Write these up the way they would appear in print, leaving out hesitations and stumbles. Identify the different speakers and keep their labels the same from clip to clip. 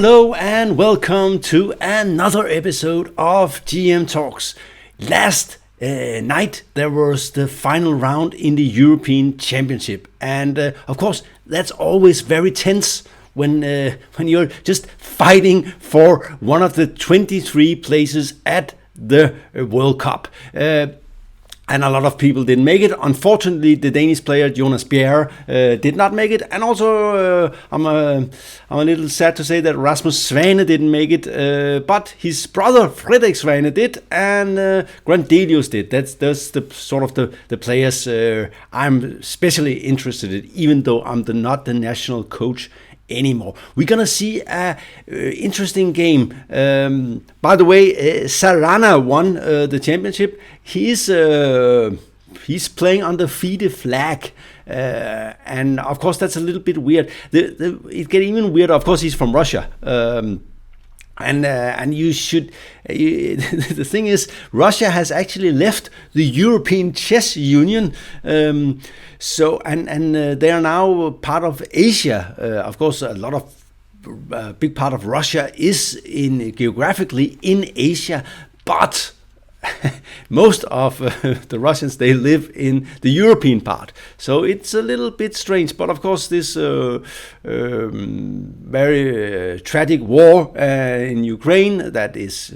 Speaker 1: Hello and welcome to another episode of GM Talks. Last night there was the final round in the European Championship, and of course that's always very tense when you're just fighting for one of the 23 places at the World Cup. And a lot of people didn't make it. Unfortunately, the Danish player Jonas Bjerre did not make it. And also, I'm a little sad to say that Rasmus Svane didn't make it. But his brother Frederik Svane did, and Grandelius did. That's the sort of the players I'm especially interested in, even though I'm not the national coach anymore. We're gonna see a interesting game. By the way, Sarana won the championship. He's playing under FIDE flag, and of course that's a little bit weird. It gets even weirder. Of course, he's from Russia. And you should. The thing is, Russia has actually left the European Chess Union, so they are now part of Asia. Of course, a lot of big part of Russia is geographically in Asia, but most of the Russians, they live in the European part, so it's a little bit strange. But of course, this very tragic war in Ukraine that is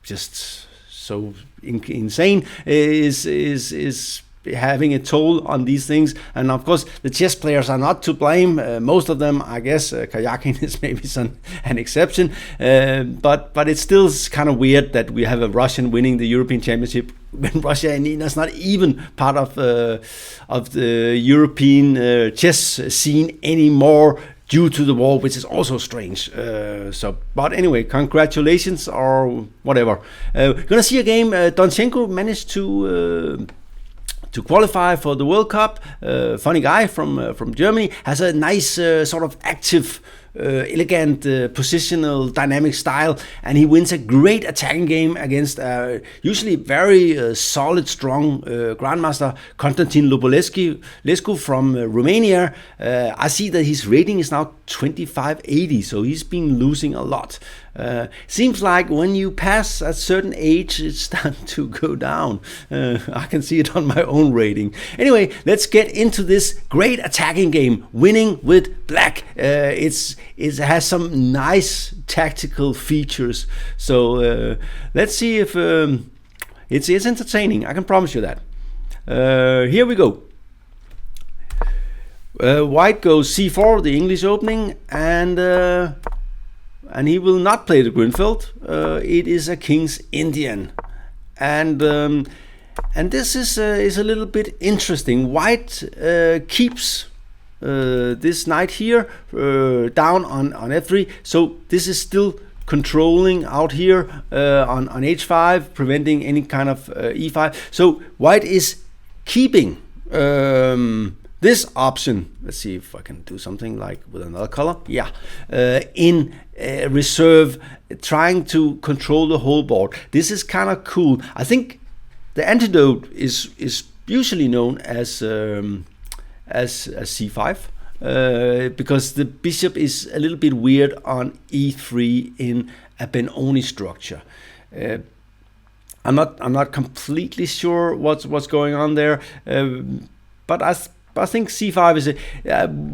Speaker 1: just so insane is having a toll on these things. And of course, the chess players are not to blame. Most of them, I guess, Karjakin is maybe an exception. But it's still kind of weird that we have a Russian winning the European Championship when Russia is not even part of the European chess scene anymore, due to the war, which is also strange. But anyway, congratulations or whatever. We're gonna see a game. Donchenko managed to qualify for the World Cup. Funny guy from Germany, has a nice sort of active, elegant, positional, dynamic style, and he wins a great attacking game against usually very solid, strong grandmaster Constantin Lupulescu from Romania. I see that his rating is now 2580, so he's been losing a lot. Seems like when you pass a certain age, it's starting to go down. I can see it on my own rating. Anyway, let's get into this great attacking game, winning with black. It has some nice tactical features. So let's see if it's entertaining. I can promise you that. Here we go. White goes c4, the English opening, and he will not play the Grünfeld. It is a King's Indian, and this is a little bit interesting. White keeps this knight here down on f3, so this is still controlling out here on h5, preventing any kind of e5. So White is keeping this option. Let's see if I can do something like with another color. Yeah, in reserve, trying to control the whole board. This is kind of cool. I think the antidote is usually known as c5, because the bishop is a little bit weird on e3 in a Benoni structure. I'm not completely sure what's going on there, but I think c5 is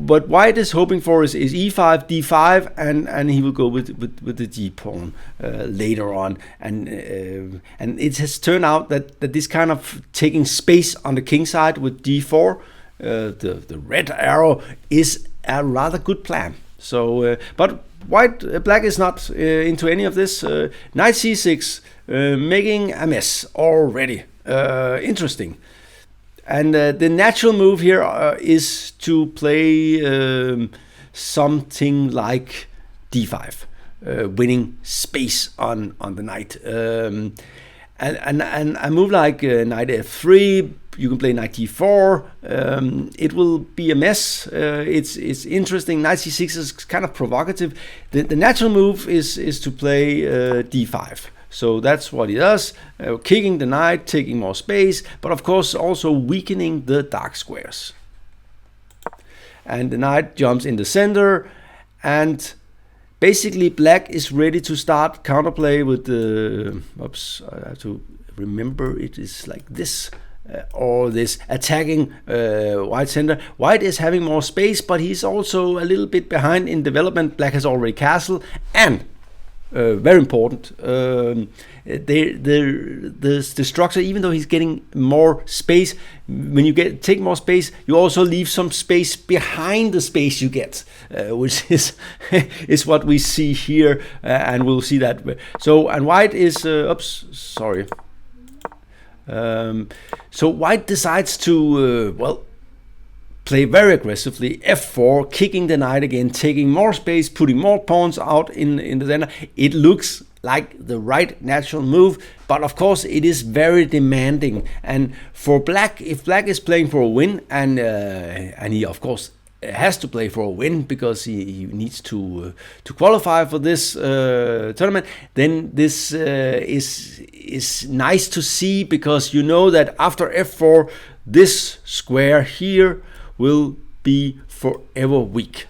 Speaker 1: what White is hoping for is e5, d5, and he will go with the d pawn later on, and it has turned out that this kind of taking space on the king side with d4, the red arrow, is a rather good plan. So, but black is not into any of this. Knight c6, making a mess already. Interesting. And the natural move here is to play something like d5, winning space on the knight. And a move like knight f3, you can play knight d4. It will be a mess. It's interesting. Knight c6 is kind of provocative. The natural move is to play d5. So that's what he does, kicking the knight, taking more space, but of course also weakening the dark squares. And the knight jumps in the center, and basically black is ready to start counterplay with the, oops, I have to remember it is like this, or this attacking white center. White is having more space, but he's also a little bit behind in development. Black has already castle, and very important, the structure, even though he's getting more space, when you take more space, you also leave some space behind the space you get, which is what we see here, and we'll see that. So, and white is, oops, sorry. So white decides to, well, play very aggressively, f4, kicking the knight again, taking more space, putting more pawns out in the center. It looks like the right natural move, but of course it is very demanding. And for black, if black is playing for a win, and he of course has to play for a win because he needs to qualify for this tournament, then this is nice to see, because you know that after f4, this square here will be forever weak.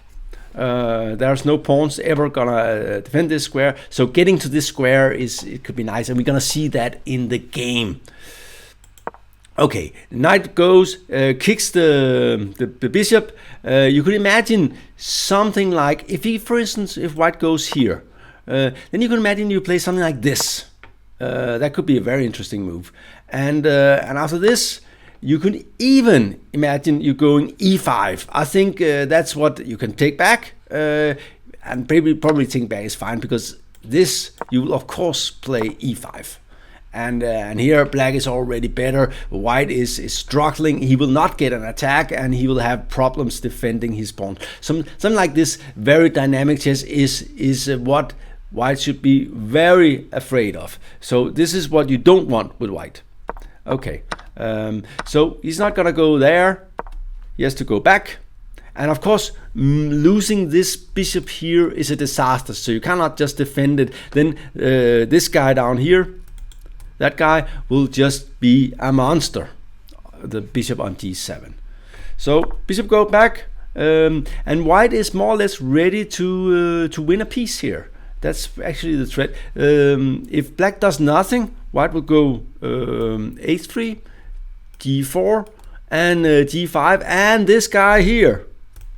Speaker 1: There's no pawns ever gonna defend this square, so getting to this square it could be nice, and we're gonna see that in the game. Okay, knight goes, kicks the bishop. You could imagine something like, if he, for instance, if white goes here, then you can imagine you play something like this. That could be a very interesting move. And after this, you can even imagine you going e5. I think that's what you can take back, and probably take back is fine, because this you will of course play e5. And here black is already better. White is struggling. He will not get an attack, and he will have problems defending his pawn. Something like this very dynamic chess is what white should be very afraid of. So this is what you don't want with white. Okay, so he's not gonna go there. He has to go back. And of course, losing this bishop here is a disaster. So you cannot just defend it. Then this guy down here, that guy will just be a monster, the bishop on d7. So bishop go back, and white is more or less ready to win a piece here. That's actually the threat. If black does nothing, white will go h3, g4, and g5, and this guy here,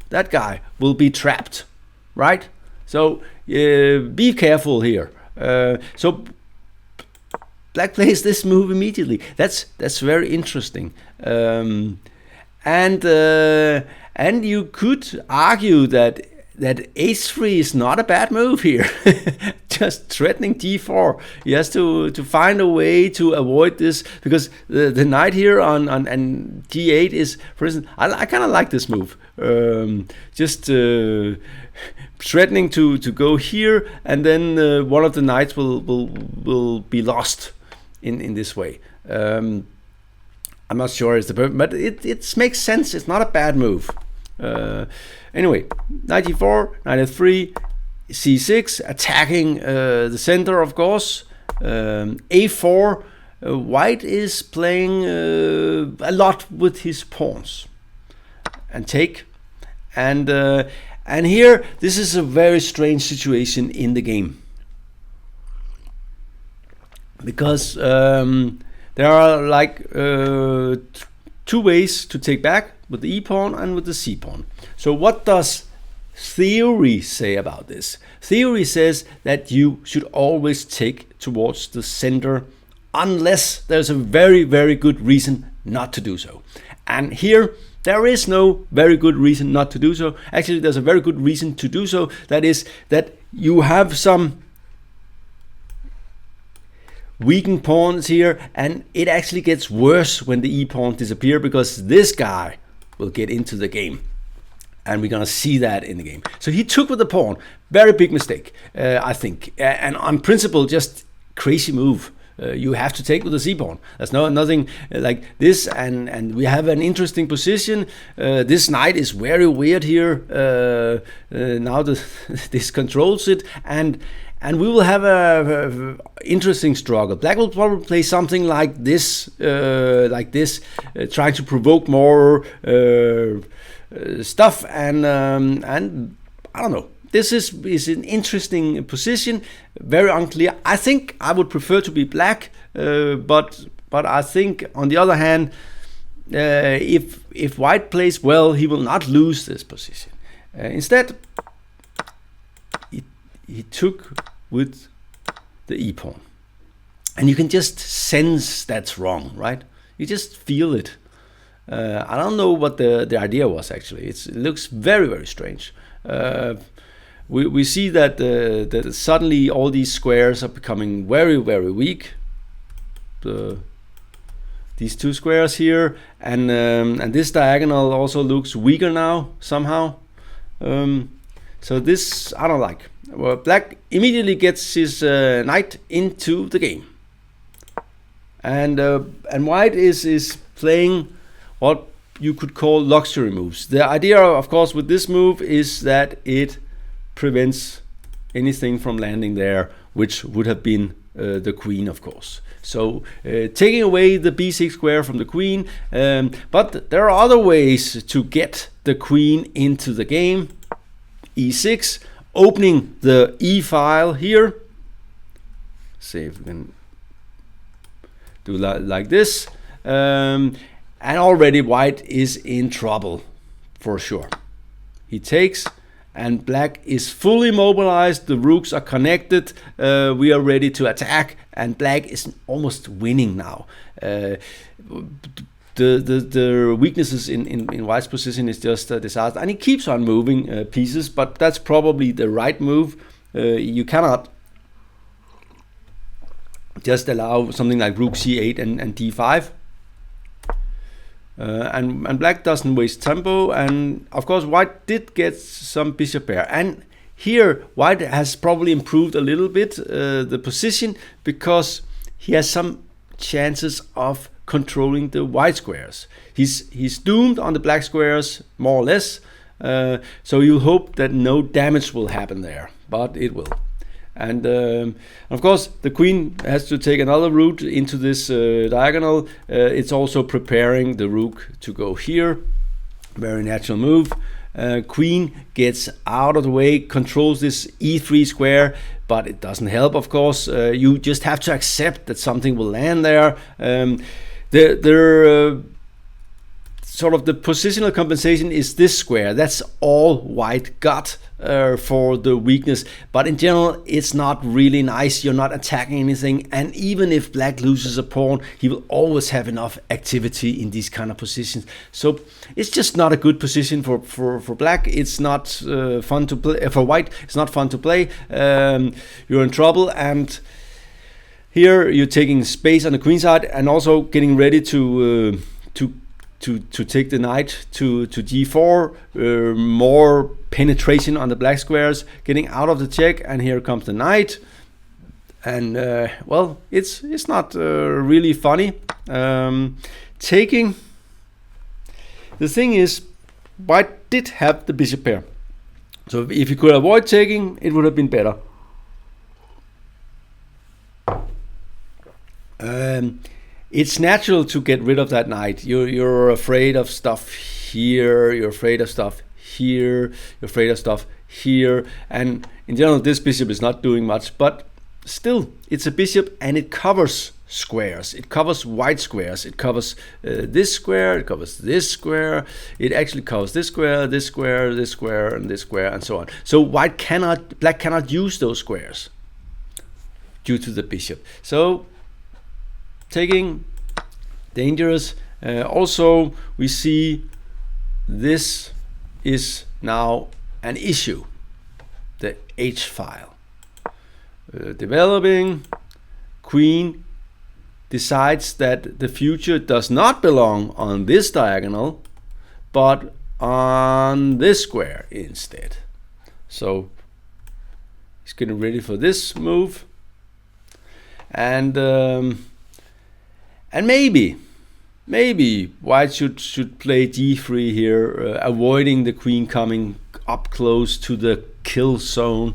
Speaker 1: that guy will be trapped, right? So be careful here. So black plays this move immediately. That's very interesting, and you could argue that h3 is not a bad move here. Just threatening d4. He has to find a way to avoid this, because the knight here on d8 is, for instance, I kind of like this move. Just threatening to go here, and then one of the knights will be lost in this way. I'm not sure it's the perfect, but it makes sense. It's not a bad move. Anyway, knight e4, knight f3, c6, attacking the center, of course. a4, white is playing a lot with his pawns, and take. And here, this is a very strange situation in the game, because there are like two ways to take back, with the e pawn and with the c pawn. So what does theory say about this? Theory says that you should always take towards the center, unless there's a very, very good reason not to do so. And here there is no very good reason not to do so. Actually, there's a very good reason to do so. That is that you have some weakened pawns here, and it actually gets worse when the e pawn disappear, because this guy will get into the game, and we're gonna see that in the game. So he took with the pawn. Very big mistake, I think, and on principle, just crazy move. You have to take with the c pawn. There's nothing like this, and we have an interesting position. This knight is very weird here. Now this controls it, and we will have a interesting struggle. Black will probably play something like this, trying to provoke more stuff, and I don't know. this is an interesting position, very unclear. I think I would prefer to be black, but I think on the other hand, if white plays well, he will not lose this position. Instead, he took with the e pawn, and you can just sense that's wrong, right? You just feel it. I don't know what the idea was actually. It looks very, very strange. We see that that suddenly all these squares are becoming very, very weak. These two squares here, and this diagonal also looks weaker now somehow. So this I don't like. Well, black immediately gets his knight into the game, and white is playing what you could call luxury moves. The idea, of course, with this move is that it prevents anything from landing there, which would have been the queen, of course. So taking away the b6 square from the queen, but there are other ways to get the queen into the game. e6, opening the e file here. See if we can do like this. And already white is in trouble for sure. He takes, and black is fully mobilized. The rooks are connected. We are ready to attack, and black is almost winning now. The weaknesses in white's position is just a disaster, and he keeps on moving pieces, but that's probably the right move. You cannot just allow something like rook c8 and d5. And black doesn't waste tempo, and of course white did get some bishop pair, and here white has probably improved a little bit the position, because he has some chances of controlling the white squares. He's doomed on the black squares more or less, so you hope that no damage will happen there, but it will. And of course the queen has to take another route into this diagonal. It's also preparing the rook to go here. Very natural move. Queen gets out of the way, controls this e3 square, but it doesn't help, of course. You just have to accept that something will land there. Sort of the positional compensation is this square. That's all white got for the weakness, but in general it's not really nice. You're not attacking anything, and even if black loses a pawn, he will always have enough activity in these kind of positions. So it's just not a good position for black. It's not fun to play for white. It's not fun to play. You're in trouble, and here you're taking space on the queen side, and also getting ready to take the knight to g4, more penetration on the black squares, getting out of the check, and here comes the knight, and well, it's not really funny. Taking, the thing is, white did have the bishop pair, so if you could avoid taking, it would have been better. It's natural to get rid of that knight. You're afraid of stuff here, you're afraid of stuff here, you're afraid of stuff here, and in general this bishop is not doing much, but still it's a bishop, and it covers squares. It covers white squares. It covers this square, it covers this square, it actually covers this square, this square, this square, and this square, and so on. So black cannot use those squares due to the bishop. So taking, dangerous. Also we see this is now an issue, the H file. Developing, queen decides that the future does not belong on this diagonal, but on this square instead. So he's getting ready for this move, and maybe white should play g3 here, avoiding the queen coming up close to the kill zone,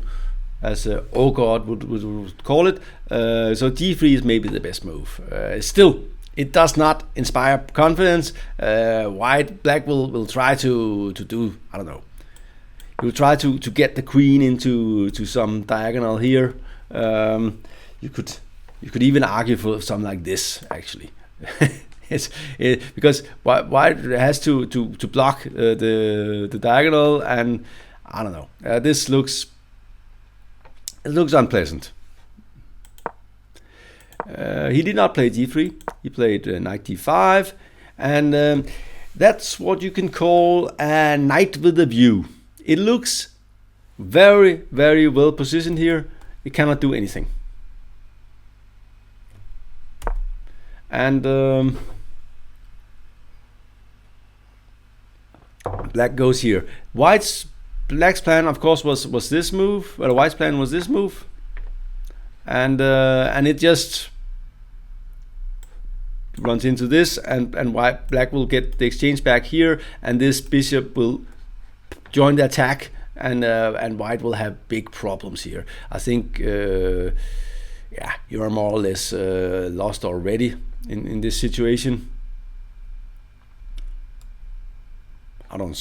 Speaker 1: as Ogod would call it. So g3 is maybe the best move. Still, it does not inspire confidence. Black will try to do, I don't know. You'll try to get the queen into some diagonal here. You could even argue for something like this, actually. Because white has to block the diagonal, and I don't know. This looks unpleasant. He did not play d3. He played knight d5, and that's what you can call a knight with a view. It looks very, very well positioned here. It cannot do anything. And black goes here. Black's plan, of course, was this move. Well, white's plan was this move, and it just runs into this, and black will get the exchange back here, and this bishop will join the attack, and white will have big problems here. I think yeah, you are more or less lost already in this situation. I don't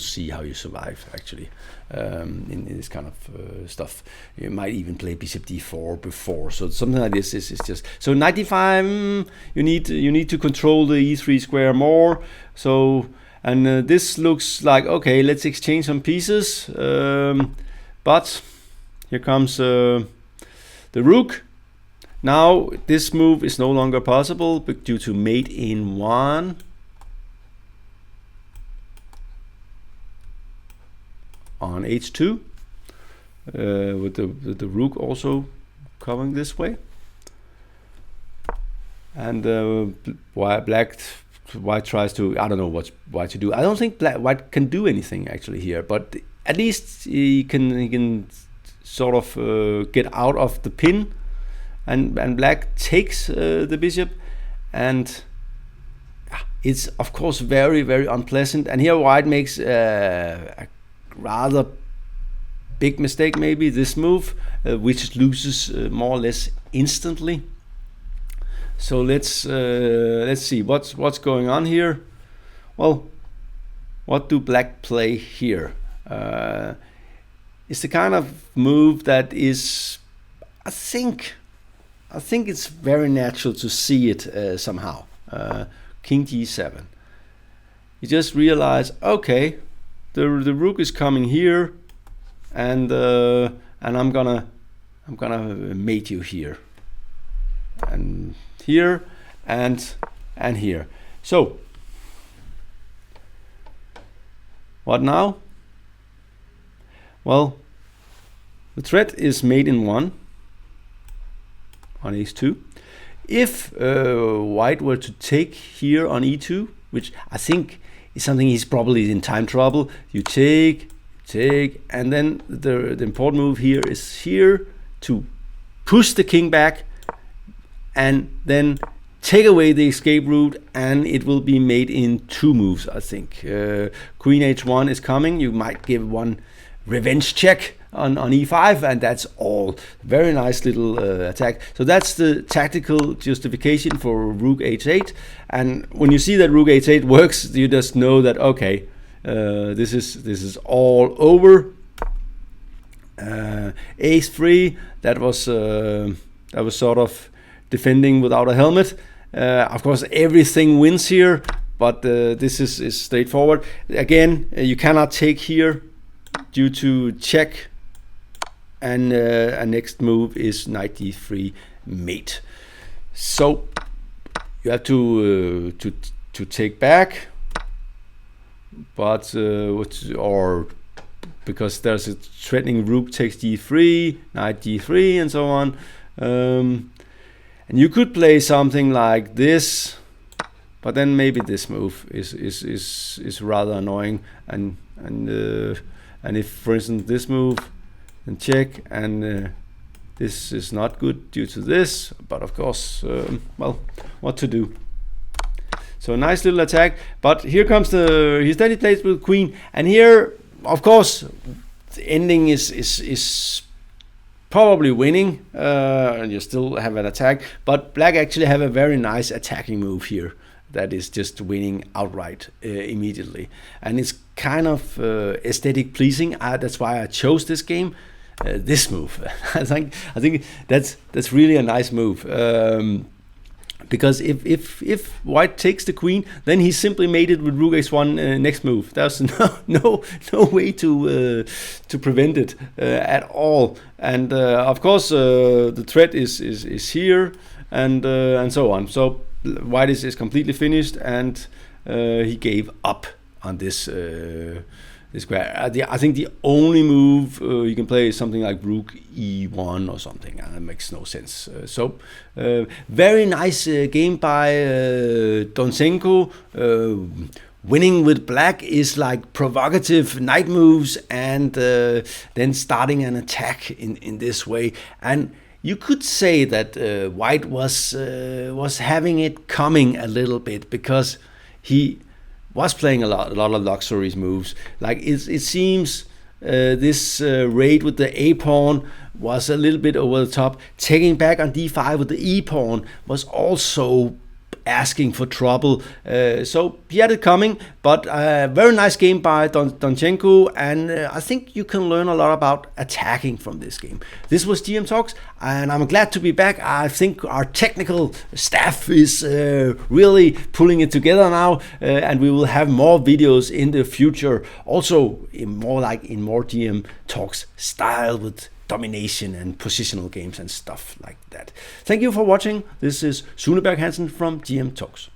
Speaker 1: see how you survive, actually, in this kind of stuff. You might even play bishop d4 before, so something like this is just so. Knight d5, you need to control the e3 square more. So, and this looks like, okay, let's exchange some pieces, but here comes the rook. Now this move is no longer possible, but due to mate in 1. On h2, with the rook also coming this way, and white tries to, I don't know what white to do. I don't think white can do anything actually here, but at least he can sort of get out of the pin, and black takes the bishop, and it's of course very, very unpleasant. And here white makes a rather big mistake, maybe this move, which loses more or less instantly. So let's see what's going on here. Well, what do black play here? It's the kind of move that is, I think it's very natural to see it somehow. King g7. You just realize, okay, the rook is coming here, and I'm gonna mate you here, and here, and here. So what now? Well, the threat is mate in 1 on h2. If white were to take here on e2, which I think is something he's probably in time trouble, you take, and then the important move here is here to push the king back, and then take away the escape route, and it will be made in 2 moves, I think. Queen h1 is coming. You might give one revenge check on e5, and that's all. Very nice little attack. So that's the tactical justification for rook h8, and when you see that rook h8 works, you just know that, okay, this is all over. Ace3, that was sort of defending without a helmet. Of course, everything wins here, but this is straightforward. Again, you cannot take here due to check, and a next move is knight d3 mate. So you have to take back, but or because there's a threatening rook takes d3, knight d3, and so on. And you could play something like this, but then maybe this move is rather annoying, and if, for instance, this move, then check, and this is not good due to this, but of course, well, what to do? So a nice little attack, but here comes he then he plays with queen, and here, of course, the ending is probably winning, and you still have an attack, but black actually have a very nice attacking move here that is just winning outright immediately, and it's kind of aesthetic pleasing. That's why I chose this game. This move, I think that's really a nice move. Because if white takes the queen, then he simply mated with rook h1 next move. There's no way to prevent it at all. And of course the threat is here and so on. So white is completely finished, and he gave up on this. Square. I think the only move you can play is something like rook e1 or something. That makes no sense. Very nice game by Donchenko. Winning with black is like provocative knight moves, and then starting an attack in this way. And you could say that white was having it coming a little bit, because he was playing a lot of luxurious moves. Like it seems this raid with the a pawn was a little bit over the top. Taking back on d5 with the e pawn was also asking for trouble. So he had it coming, but very nice game by Donchenko, and I think you can learn a lot about attacking from this game. This was GM Talks, and I'm glad to be back. I think our technical staff is really pulling it together now, and we will have more videos in the future, also in more GM Talks style, with domination and positional games and stuff like that. Thank you for watching. This is Suneberg Hansen from GM Talks.